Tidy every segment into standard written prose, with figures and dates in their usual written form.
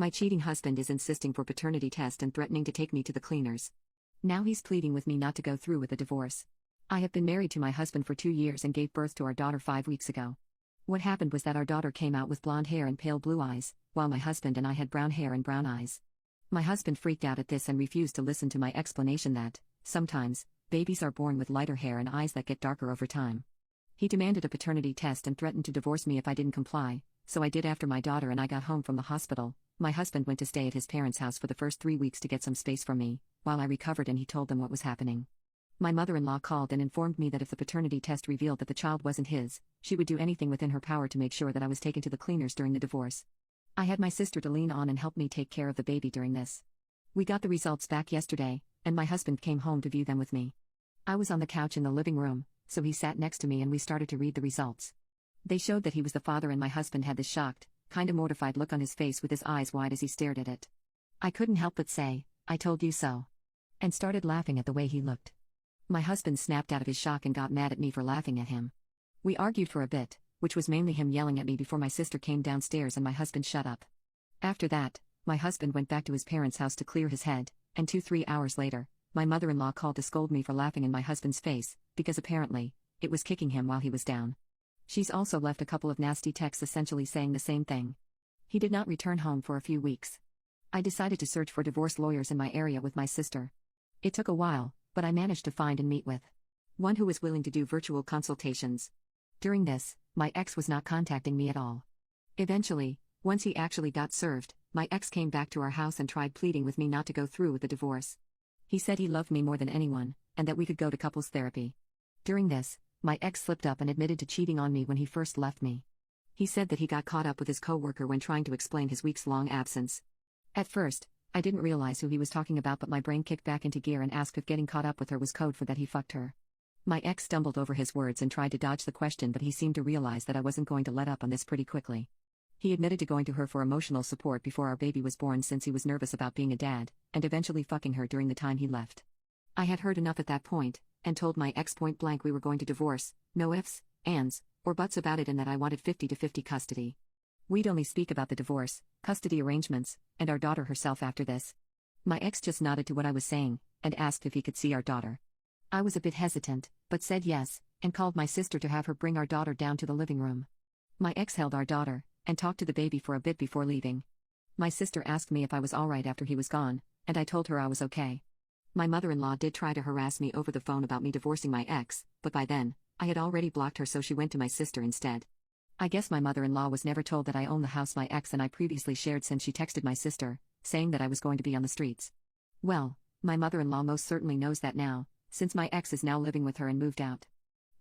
My cheating husband is insisting for paternity test and threatening to take me to the cleaners. Now he's pleading with me not to go through with a divorce. I have been married to my husband for 2 years and gave birth to our daughter 5 weeks ago. What happened was that our daughter came out with blonde hair and pale blue eyes, while my husband and I had brown hair and brown eyes. My husband freaked out at this and refused to listen to my explanation that, sometimes, babies are born with lighter hair and eyes that get darker over time. He demanded a paternity test and threatened to divorce me if I didn't comply, so I did. After my daughter and I got home from the hospital, my husband went to stay at his parents' house for the first 3 weeks to get some space from me, while I recovered and he told them what was happening. My mother-in-law called and informed me that if the paternity test revealed that the child wasn't his, she would do anything within her power to make sure that I was taken to the cleaners during the divorce. I had my sister to lean on and help me take care of the baby during this. We got the results back yesterday, and my husband came home to view them with me. I was on the couch in the living room, so he sat next to me and we started to read the results. They showed that he was the father and my husband had this shocked, kinda mortified look on his face with his eyes wide as he stared at it. I couldn't help but say, "I told you so," and started laughing at the way he looked. My husband snapped out of his shock and got mad at me for laughing at him. We argued for a bit, which was mainly him yelling at me before my sister came downstairs and my husband shut up. After that, my husband went back to his parents' house to clear his head, and 2-3 hours later, my mother-in-law called to scold me for laughing in my husband's face, because apparently, it was kicking him while he was down. She's also left a couple of nasty texts essentially saying the same thing. He did not return home for a few weeks. I decided to search for divorce lawyers in my area with my sister. It took a while, but I managed to find and meet with one who was willing to do virtual consultations. During this, my ex was not contacting me at all. Eventually, once he actually got served, my ex came back to our house and tried pleading with me not to go through with the divorce. He said he loved me more than anyone, and that we could go to couples therapy. During this, my ex slipped up and admitted to cheating on me when he first left me. He said that he got caught up with his coworker when trying to explain his weeks-long absence. At first, I didn't realize who he was talking about, but my brain kicked back into gear and asked if getting caught up with her was code for that he fucked her. My ex stumbled over his words and tried to dodge the question, but he seemed to realize that I wasn't going to let up on this pretty quickly. He admitted to going to her for emotional support before our baby was born since he was nervous about being a dad, and eventually fucking her during the time he left. I had heard enough at that point, and told my ex point blank we were going to divorce, no ifs, ands, or buts about it, and that I wanted 50-50 custody. We'd only speak about the divorce, custody arrangements, and our daughter herself after this. My ex just nodded to what I was saying, and asked if he could see our daughter. I was a bit hesitant, but said yes, and called my sister to have her bring our daughter down to the living room. My ex held our daughter, and talked to the baby for a bit before leaving. My sister asked me if I was alright after he was gone, and I told her I was okay. My mother-in-law did try to harass me over the phone about me divorcing my ex, but by then, I had already blocked her, so she went to my sister instead. I guess my mother-in-law was never told that I own the house my ex and I previously shared, since she texted my sister, saying that I was going to be on the streets. Well, my mother-in-law most certainly knows that now, since my ex is now living with her and moved out.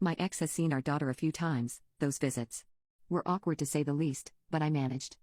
My ex has seen our daughter a few times. Those visits were awkward to say the least, but I managed.